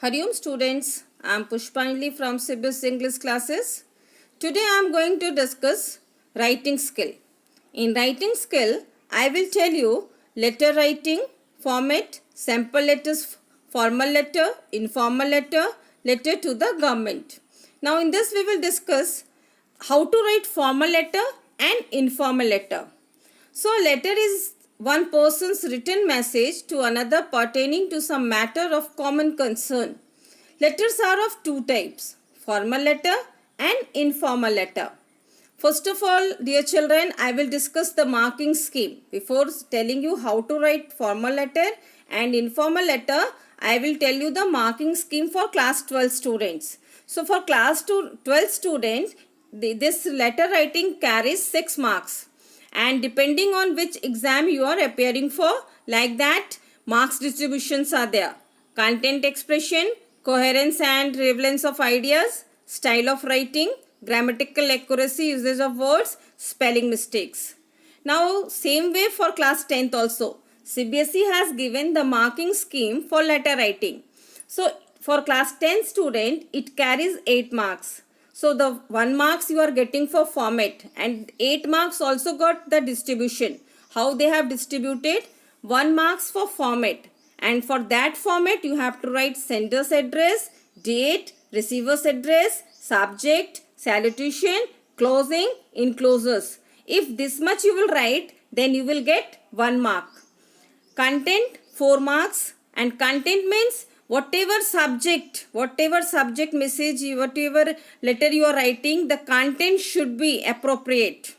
Hariom students, I am Pushpanjali from CBS English classes. Today I am going to discuss writing skill. In writing skill, I will tell you letter writing, format, sample letters, formal letter, informal letter, letter to the government. Now in this we will discuss how to write formal letter and informal letter. So a letter is one person's written message to another pertaining to some matter of common concern. Letters are of two types, formal letter and informal letter. First of all, dear children, I will discuss the marking scheme. Before telling you how to write formal letter and informal letter, I will tell you the marking scheme for class 12 students. So for class 12 students, this letter writing carries 6 marks. And depending on which exam you are appearing for, like that, marks distributions are there. Content expression, coherence and relevance of ideas, style of writing, grammatical accuracy, usage of words, spelling mistakes. Now, same way for class 10th also. CBSE has given the marking scheme for letter writing. So, for class 10 student, it carries 8 marks. So, the 1 marks you are getting for format and 8 marks also got the distribution. How they have distributed? 1 marks for format. And for that format, you have to write sender's address, date, receiver's address, subject, salutation, closing, enclosures. If this much you will write, then you will get 1 mark. Content, 4 marks. And content means whatever subject message, whatever letter you are writing, the content should be appropriate.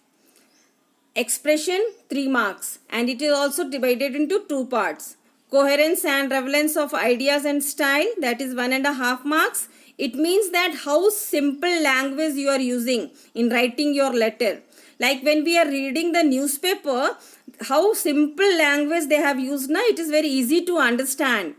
Expression, 3 marks. And it is also divided into 2 parts. Coherence and relevance of ideas and style, that is 1.5 marks. It means that how simple language you are using in writing your letter. Like when we are reading the newspaper, how simple language they have used now, it is very easy to understand.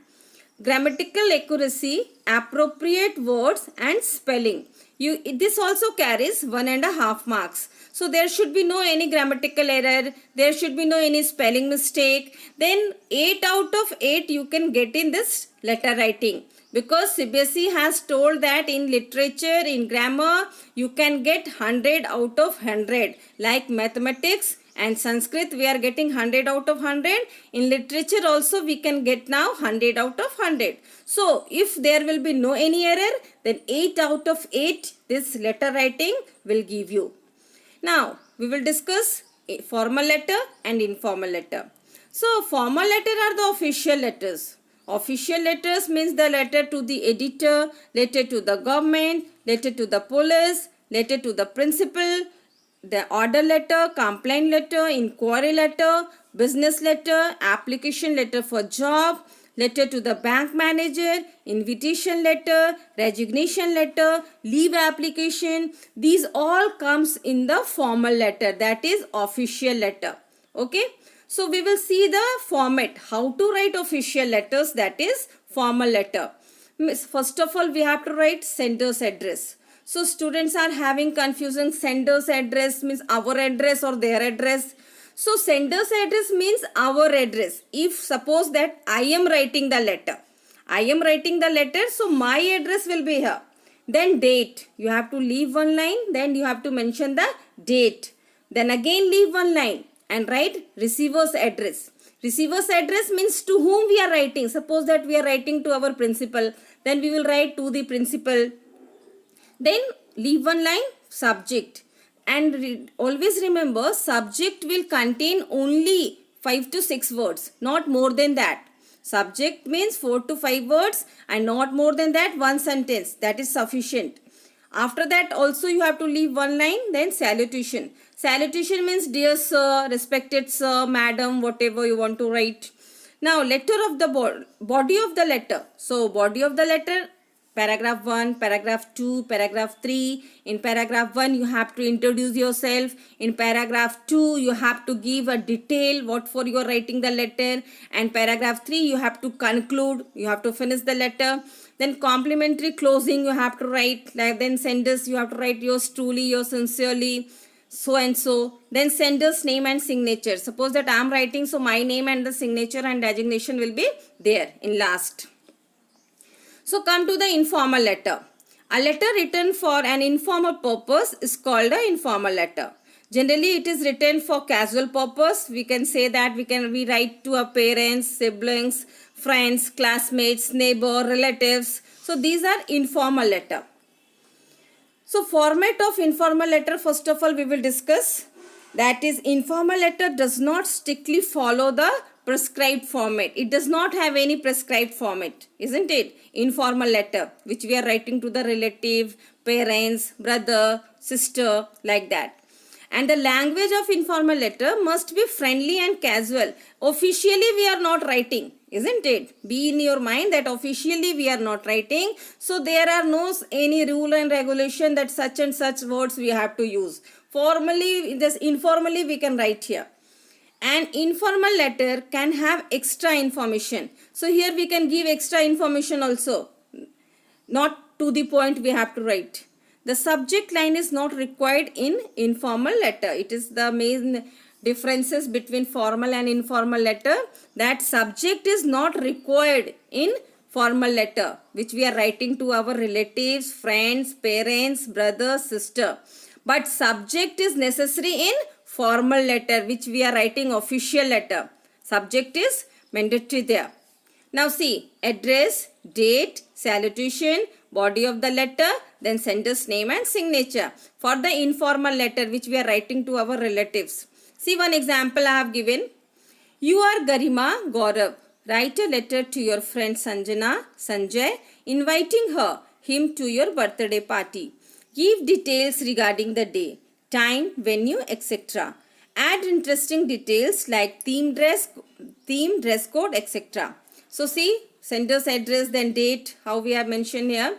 Grammatical accuracy, appropriate words and spelling. This also carries 1.5 marks. So there should be no any grammatical error, there should be no any spelling mistake. Then 8 out of 8 you can get in this letter writing. Because CBSE has told that in literature, in grammar, you can get 100 out of 100. Like mathematics and Sanskrit, we are getting 100 out of 100. In literature also, we can get now 100 out of 100. So, if there will be no any error, then 8 out of 8, this letter writing will give you. Now, we will discuss formal letter and informal letter. So, formal letter are the official letters. Official letters means the letter to the editor, letter to the government, letter to the police, letter to the principal, the order letter, complaint letter, inquiry letter, business letter, application letter for job, letter to the bank manager, invitation letter, resignation letter, leave application. These all comes in the formal letter, that is official letter. Okay. So we will see the format, how to write official letters, that is formal letter. First of all, we have to write sender's address. So students are having confusion, sender's address means our address or their address. So sender's address means our address. If suppose that I am writing the letter, so my address will be here. Then date, you have to leave one line, then you have to mention the date. Then again leave one line and write receiver's address. Receiver's address means to whom we are writing. Suppose that we are writing to our principal, then we will write to the principal. Then leave one line, subject. And always remember, subject will contain only 5 to 6 words, not more than that. Subject means 4 to 5 words and not more than that, one sentence. That is sufficient. After that also you have to leave one line, then salutation. Salutation means dear sir, respected sir, madam, whatever you want to write. Now letter of the body of the letter. So body of the letter, paragraph 1, paragraph 2, paragraph 3. In paragraph 1 you have to introduce yourself. In paragraph 2 you have to give a detail what for you are writing the letter. And paragraph 3 you have to conclude, you have to finish the letter. Then complimentary closing you have to write. Like then senders you have to write yours truly, yours sincerely, so and so. Then sender's name and signature. Suppose that I am writing, so my name and the signature and designation will be there in last. So come to the informal letter. A letter written for an informal purpose is called an informal letter. Generally, it is written for casual purpose. We can say that we write to our parents, siblings, friends, classmates, neighbor, relatives. So these are informal letter. So format of informal letter, first of all we will discuss. That is, informal letter does not strictly follow the prescribed format. It does not have any prescribed format, isn't it? Informal letter which we are writing to the relative, parents, brother, sister, like that. And the language of informal letter must be friendly and casual. Officially we are not writing, isn't it? Be in your mind that officially we are not writing. So there are no any rule and regulation that such and such words we have to use. Formally, just informally we can write here. An informal letter can have extra information. So here we can give extra information also. Not to the point we have to write. The subject line is not required in informal letter. It is the main differences between formal and informal letter. That subject is not required in formal letter which we are writing to our relatives, friends, parents, brother, sister. But subject is necessary in formal letter which we are writing official letter. Subject is mandatory there. Now see, address, date, salutation, body of the letter, then sender's name and signature. For the informal letter which we are writing to our relatives. See one example I have given. You are Garima Gaurav. Write a letter to your friend Sanjay, inviting him to your birthday party. Give details regarding the day, time, venue, etc. Add interesting details like theme, dress code, etc. So see, sender's address, then date, how we have mentioned here.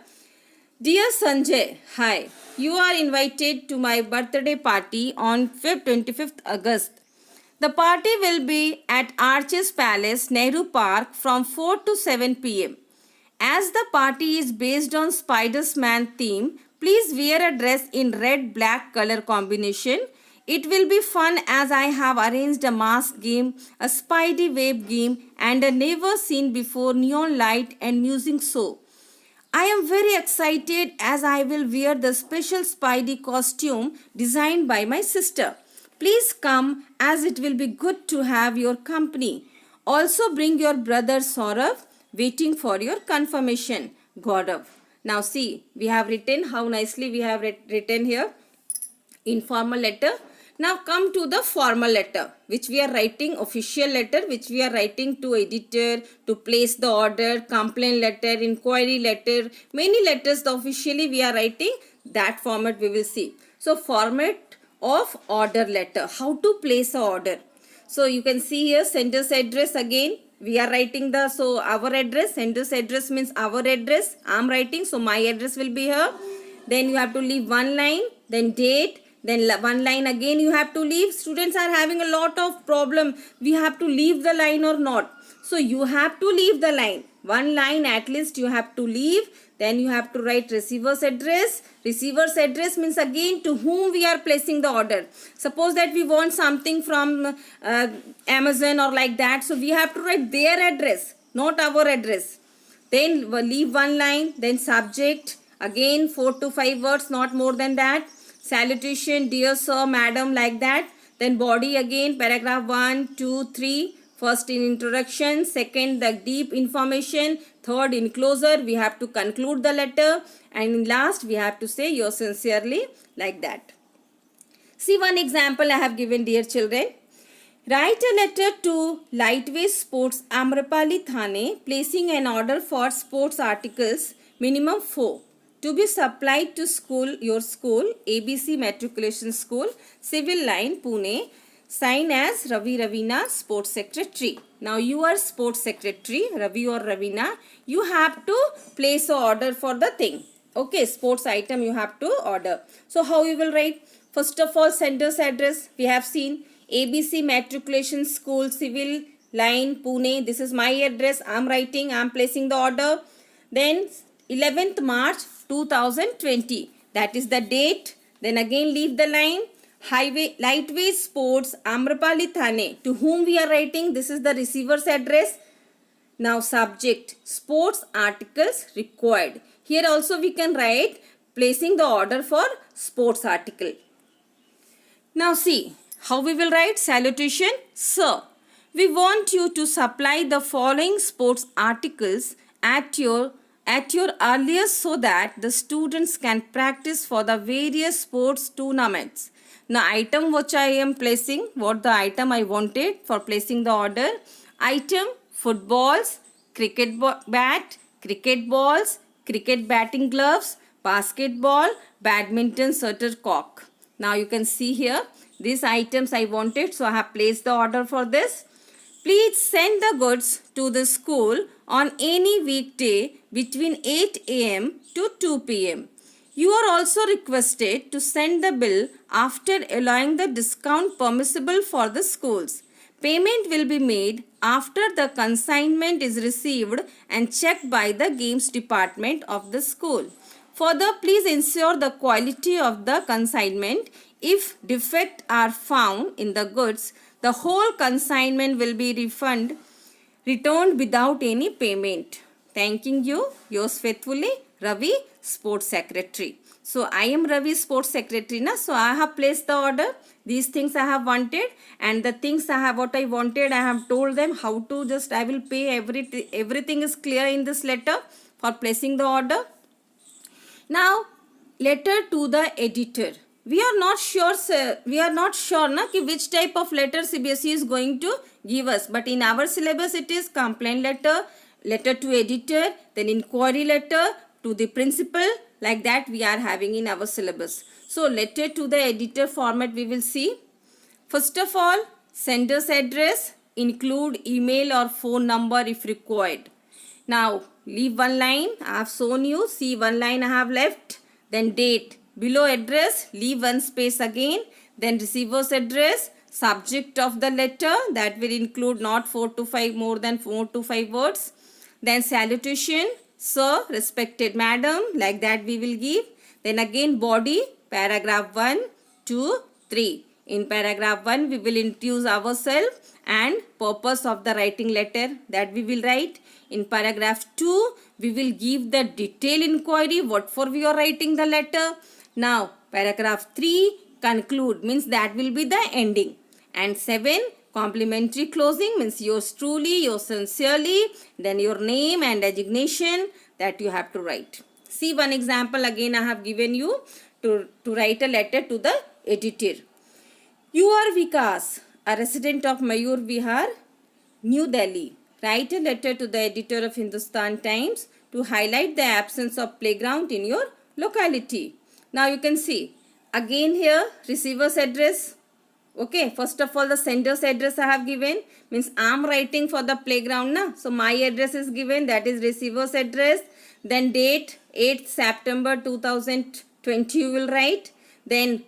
Dear Sanjay, hi. You are invited to my birthday party on 25th August. The party will be at Arches Palace, Nehru Park from 4 to 7 pm. As the party is based on Spider-Man theme, please wear a dress in red-black color combination. It will be fun as I have arranged a mask game, a Spidey web game and a never seen before neon light and music show. I am very excited as I will wear the special Spidey costume designed by my sister. Please come as it will be good to have your company. Also bring your brother Saurav, waiting for your confirmation. Gaurav. Now see, we have written, how nicely we have written here. Informal letter. Now come to the formal letter which we are writing, official letter which we are writing to editor, to place the order, complaint letter, inquiry letter, many letters officially we are writing. That format we will see. So format of order letter, how to place a order. So you can see here sender's address again. We are writing the, so our address, sender's address means our address. I am writing, so my address will be here. Then you have to leave one line, then date, then one line again you have to leave. Students are having a lot of problem. We have to leave the line or not. So you have to leave the line. One line at least you have to leave. Then you have to write receiver's address. Receiver's address means again to whom we are placing the order. Suppose that we want something from Amazon or like that. So we have to write their address, not our address. Then leave one line. Then subject. Again 4 to 5 words, not more than that. Salutation, dear sir, madam, like that. Then body again, paragraph 1, 2, 3. First in introduction, second the deep information, third enclosure, we have to conclude the letter, and in last we have to say yours sincerely, like that. See one example I have given, dear children. Write a letter to Lightweight Sports Amrapali Thane, placing an order for sports articles, minimum 4. To be supplied to your school, ABC Matriculation School, Civil Line, Pune, sign as Ravi Ravina, Sports Secretary. Now you are Sports Secretary, Ravi or Ravina. You have to place an order for the thing. Okay, sports item you have to order. So how you will write? First of all, sender's address. We have seen ABC Matriculation School, Civil Line, Pune. This is my address. I am writing. I am placing the order. Then 11th March 2020. That is the date. Then again leave the line. Lightweight Sports Amrapali Thane. To whom we are writing? This is the receiver's address. Now subject, sports articles required. Here also we can write placing the order for sports article. Now see how we will write salutation. Sir, we want you to supply the following sports articles at your earliest so that the students can practice for the various sports tournaments. Now item which I am placing, what the item I wanted for placing the order. Item footballs, cricket bat, cricket balls, cricket batting gloves, basketball, badminton shuttlecock. Now you can see here these items I wanted, so I have placed the order for this. Please send the goods to the school on any weekday between 8 a.m. to 2 p.m. You are also requested to send the bill after allowing the discount permissible for the schools. Payment will be made after the consignment is received and checked by the games department of the school. Further, please ensure the quality of the consignment. If defects are found in the goods, the whole consignment will be returned without any payment. Thanking you, yours faithfully, Ravi, Sports Secretary. So I am Ravi, Sports Secretary na. So I have placed the order. These things I have wanted, and the things what I wanted, I have told them how to just I will pay everything is clear in this letter for placing the order. Now letter to the editor. We are not sure na ki which type of letter CBSE is going to give us, but in our syllabus it is complaint letter, letter to editor, then inquiry letter to the principal, like that we are having in our syllabus. So letter to the editor format we will see. First of all, sender's address, include email or phone number if required. Now leave one line, I have shown you, see one line I have left, then date. Below address, leave one space again, then receiver's address, subject of the letter, that will include not more than 4 to 5 words. Then salutation, sir, respected madam, like that we will give. Then again body, paragraph 1, 2, 3. In paragraph 1, we will introduce ourselves and purpose of the writing letter, that we will write. In paragraph 2, we will give the detailed inquiry, what for we are writing the letter. Now, paragraph 3, conclude, means that will be the ending. And 7, complimentary closing, means yours truly, yours sincerely, then your name and designation that you have to write. See one example again I have given you to write a letter to the editor. You are Vikas, a resident of Mayur Vihar, New Delhi. Write a letter to the editor of Hindustan Times to highlight the absence of playground in your locality. Now you can see again here receiver's address. Okay, first of all the sender's address I have given, means I am writing for the playground na. So my address is given, that is receiver's address. Then date 8th September 2020 you will write. Then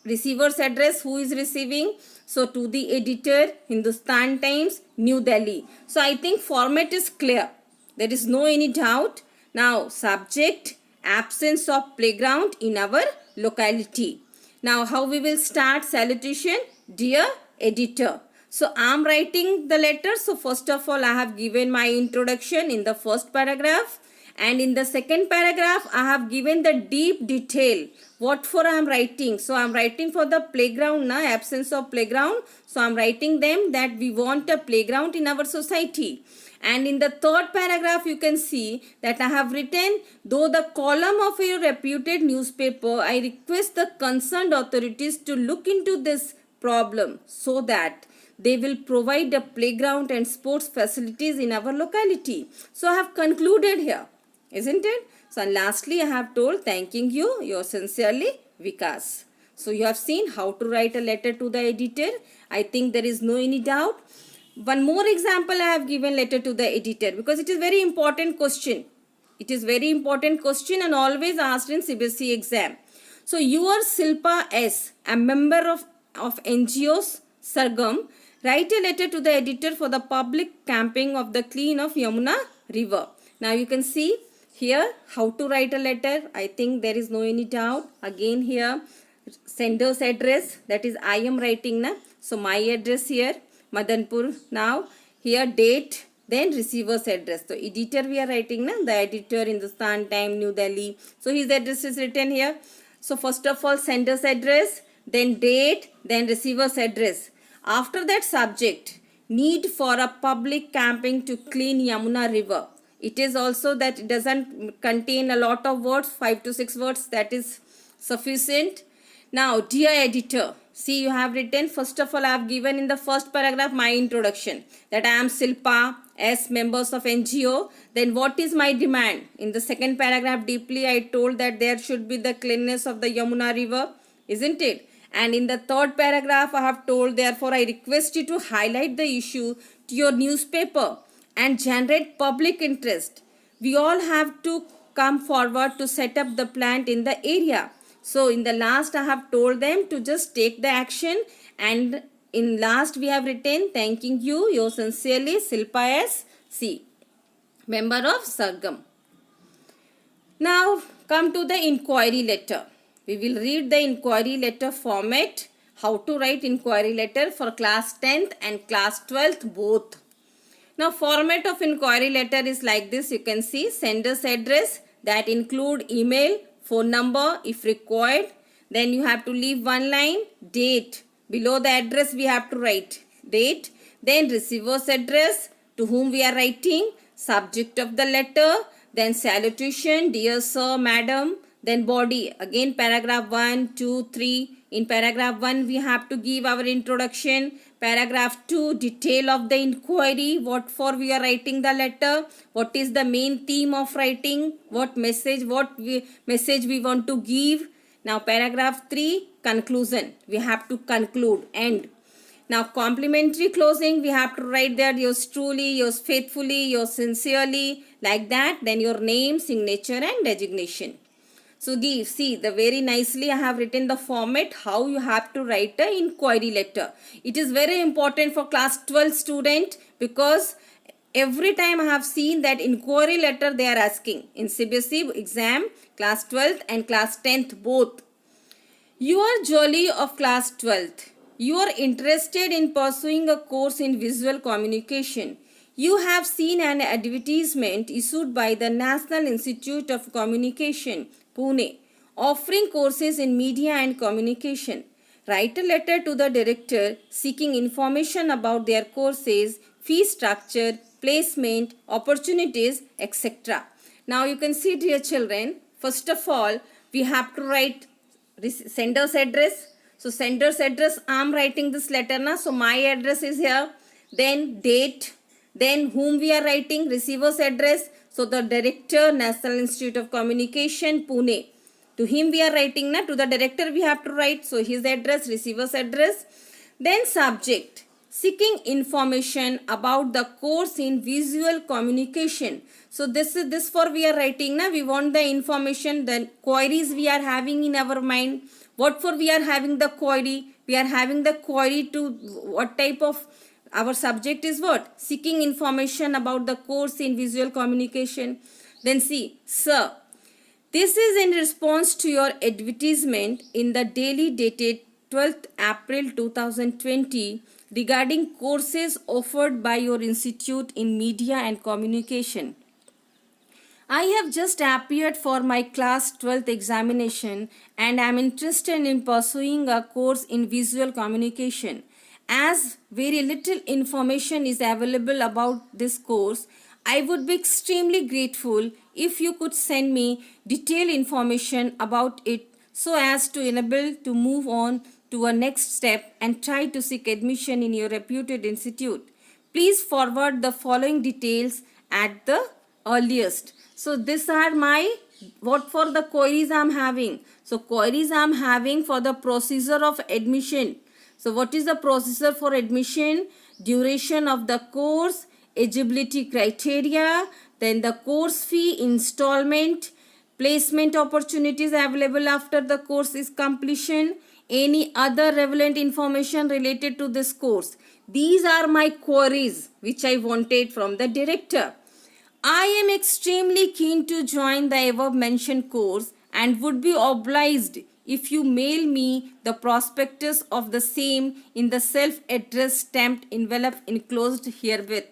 receiver's address, who is receiving. So to the editor, Hindustan Times, New Delhi. So I think format is clear. There is no any doubt. Now subject, absence of playground in our locality. Now how we will start salutation? Dear editor. So I am writing the letter. So first of all I have given my introduction in the first paragraph. And in the second paragraph, I have given the deep detail. What for I am writing? So I am writing for the playground, na, absence of playground. So I am writing them that we want a playground in our society. And in the third paragraph, you can see that I have written, though the column of a reputed newspaper, I request the concerned authorities to look into this problem so that they will provide a playground and sports facilities in our locality. So I have concluded here. Isn't it? So lastly I have told thanking you, yours sincerely, Vikas. So you have seen how to write a letter to the editor. I think there is no any doubt. One more example I have given letter to the editor because it is very important question. It is very important question and always asked in CBSE exam. So you are Silpa S, a member of NGOs Sargam. Write a letter to the editor for the public camping of the clean of Yamuna river. Now you can see here how to write a letter. I think there is no any doubt. Again here sender's address, that is I am writing na. So my address here Madanpur. Now here date then receiver's address. So editor we are writing na, the editor in Hindustan Time, New Delhi. So his address is written here. So first of all sender's address, then date, then receiver's address. After that subject, need for a public camping to clean Yamuna river. It is also that it doesn't contain a lot of words, 5 to 6 words, that is sufficient. Now, dear editor, see you have written, first of all I have given in the first paragraph my introduction, that I am Silpa, as members of NGO. Then what is my demand? In the second paragraph deeply I told that there should be the cleanliness of the Yamuna river, isn't it? And in the third paragraph I have told, therefore I request you to highlight the issue to your newspaper and generate public interest. We all have to come forward to set up the plant in the area. So in the last I have told them to just take the action, and in last we have written, thanking you, yours sincerely, Silpa S. C, member of Sargam. Now come to the inquiry letter. We will read the inquiry letter format, how to write inquiry letter for class 10th and class 12th both. Now format of inquiry letter is like this. You can see sender's address, that include email, phone number if required. Then you have to leave one line, date. Below the address we have to write date. Then receiver's address, to whom we are writing, subject of the letter, then salutation, dear sir, madam. Then body, again paragraph 1, 2, 3. In paragraph 1 we have to give our introduction. Paragraph 2, detail of the inquiry, what for we are writing the letter, what is the main theme of writing, what message we want to give. Now paragraph 3, conclusion, we have to conclude, end. Now complimentary closing, we have to write there, yours truly, yours faithfully, yours sincerely, like that. Then your name, signature and designation. So see the very nicely I have written the format how you have to write an inquiry letter. It is very important for class 12 student, because every time I have seen that inquiry letter they are asking in CBSE exam, class 12th and class 10th both. You are Jolly of class 12th. You are interested in pursuing a course in visual communication. You have seen an advertisement issued by the National Institute of Communication, Pune, offering courses in media and communication. Write a letter to the director seeking information about their courses, fee structure, placement, opportunities, etc. Now you can see, dear children, first of all, we have to write sender's address. So sender's address, I am writing this letter na. So my address is here. Then date. Then whom we are writing, receiver's address. So the director, National Institute of Communication, Pune. To him we are writing na. To the director we have to write. So his address, receiver's address. Then subject, seeking information about the course in visual communication. So this for we are writing na. We want the information, the queries we are having in our mind. What for we are having the query? We are having the query to what type of, our subject is what? Seeking information about the course in visual communication. Then see, sir, this is in response to your advertisement in the daily dated 12th April 2020 regarding courses offered by your institute in media and communication. I have just appeared for my class 12th examination and am interested in pursuing a course in visual communication. As very little information is available about this course, I would be extremely grateful if you could send me detailed information about it so as to enable to move on to a next step and try to seek admission in your reputed institute. Please forward the following details at the earliest. So these are my, what for the queries I am having. So queries I am having for the procedure of admission. So what is the procedure for admission? Duration of the course, eligibility criteria, then the course fee, installment, placement opportunities available after the course is completion, any other relevant information related to this course. These are my queries which I wanted from the director. I am extremely keen to join the above mentioned course and would be obliged if you mail me the prospectus of the same in the self-addressed stamped envelope enclosed herewith.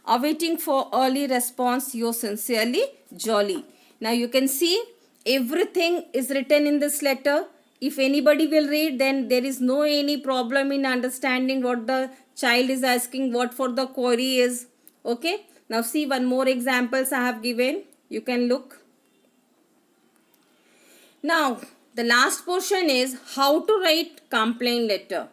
Awaiting for early response. Yours sincerely, Jolly. Now you can see everything is written in this letter. If anybody will read, then there is no any problem in understanding what the child is asking, what for the query is. Okay. Now see one more examples I have given. You can look. Now the last portion is how to write complaint letter.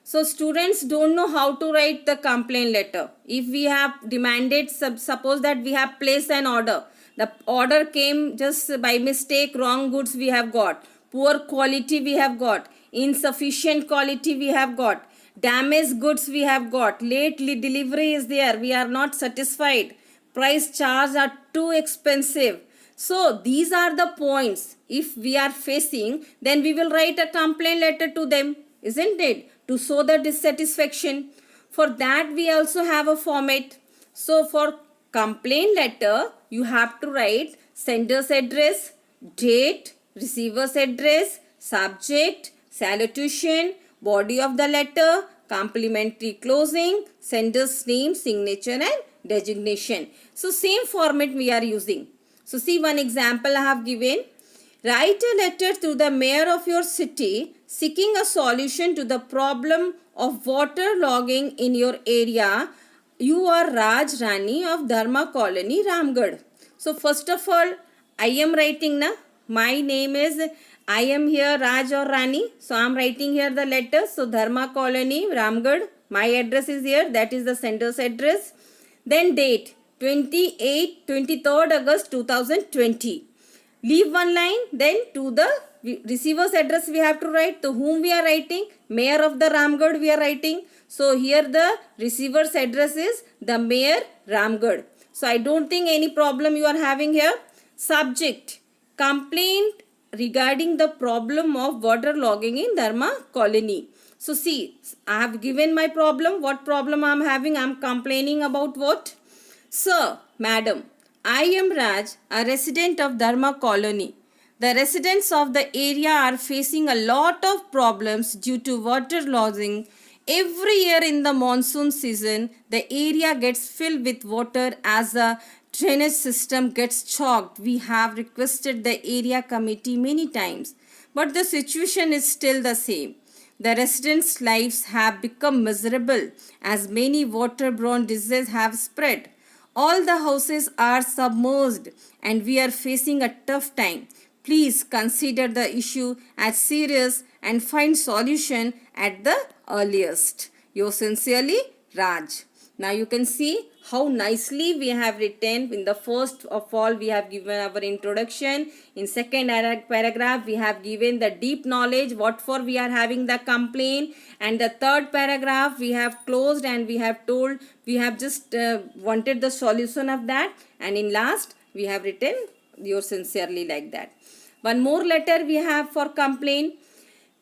So students don't know how to write the complaint letter. If we have demanded, suppose that we have placed an order. The order came just by mistake, wrong goods we have got. Poor quality we have got. Insufficient quality we have got. Damaged goods we have got. Late delivery is there. We are not satisfied. Price charge are too expensive. So these are the points. If we are facing, then we will write a complaint letter to them, isn't it? To show the dissatisfaction. For that we also have a format. So for complaint letter, you have to write sender's address, date, receiver's address, subject, salutation, body of the letter, complimentary closing, sender's name, signature and designation. So same format we are using. So see one example I have given. Write a letter to the mayor of your city seeking a solution to the problem of water logging in your area. You are Raj Rani of Dharma Colony, Ramgarh. So first of all, I am writing na. My name is, I am here Raj or Rani. So I am writing here the letter. So Dharma Colony, Ramgarh. My address is here. That is the sender's address. Then date 23rd August 2020. Leave one line, then to the receiver's address we have to write. To whom we are writing? Mayor of the Ramgarh we are writing. So here the receiver's address is the mayor Ramgarh. So I don't think any problem you are having here. Subject, complaint regarding the problem of water logging in Dharma Colony. So see, I have given my problem. What problem I am having? I am complaining about what? Sir, madam, I am Raj, a resident of Dharma Colony. The residents of the area are facing a lot of problems due to water logging. Every year in the monsoon season, the area gets filled with water as the drainage system gets choked. We have requested the area committee many times, but the situation is still the same. The residents' lives have become miserable as many waterborne diseases have spread. All the houses are submerged and we are facing a tough time. Please consider the issue as serious and find solution at the earliest. Yours sincerely, Raj. Now you can see how nicely we have written. In the first of all, we have given our introduction. In second paragraph, we have given the deep knowledge, what for we are having the complaint. And the third paragraph, we have closed and we have told, we have just wanted the solution of that. And in last, we have written yours sincerely like that. One more letter we have for complaint.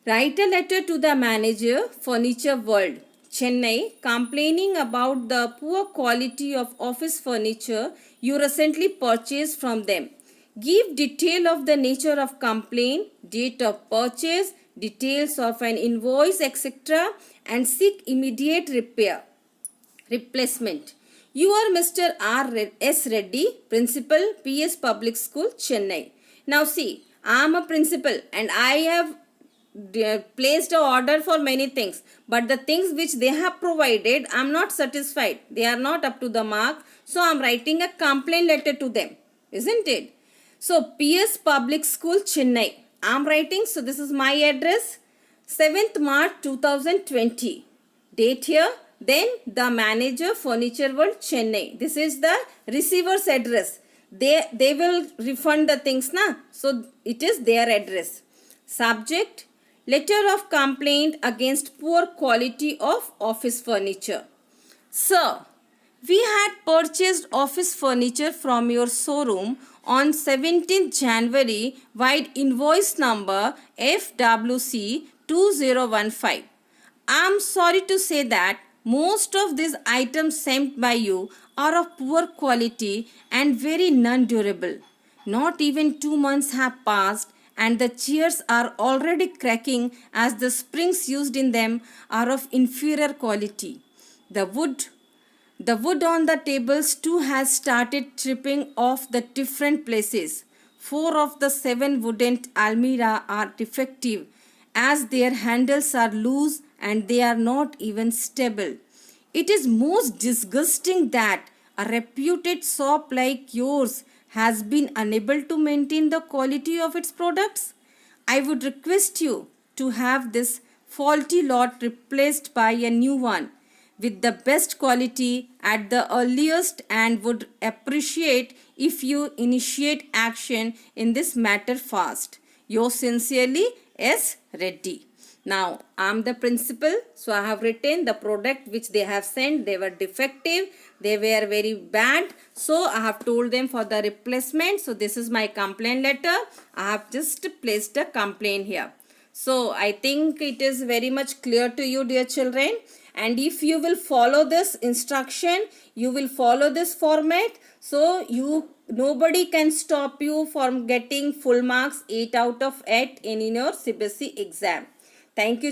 Write a letter to the manager, Furniture World, Chennai, complaining about the poor quality of office furniture you recently purchased from them. Give detail of the nature of complaint, date of purchase, details of an invoice, etc. and seek immediate replacement. You are Mr. R. S. Reddy, Principal, PS Public School, Chennai. Now see, I am a principal and I have placed an order for many things, but the things which they have provided, I am not satisfied. They are not up to the mark. So I am writing a complaint letter to them, isn't it? So PS Public School, Chennai. I am writing, so this is my address, 7th March 2020. Date here. Then the manager, Furniture World, Chennai. This is the receiver's address. They will refund the things, na? So it is their address. Subject, letter of complaint against poor quality of office furniture. Sir, we had purchased office furniture from your showroom on 17th January with invoice number FWC 2015. I am sorry to say that most of these items sent by you are of poor quality and very non-durable. Not even 2 months have passed and the chairs are already cracking as the springs used in them are of inferior quality. The wood The wood on the tables too has started tripping off the different places. 4 of the 7 wooden almirah are defective as their handles are loose and they are not even stable. It is most disgusting that a reputed shop like yours has been unable to maintain the quality of its products. I would request you to have this faulty lot replaced by a new one with the best quality at the earliest and would appreciate if you initiate action in this matter fast. Yours sincerely, S. Reddy. Now, I am the principal, so I have written the product which they have sent. They were defective, they were very bad, so I have told them for the replacement. So, this is my complaint letter. I have just placed a complaint here. So, I think it is very much clear to you, dear children. And if you will follow this instruction, you will follow this format, so nobody can stop you from getting full marks 8 out of 8 in your CBSE exam. Thank you.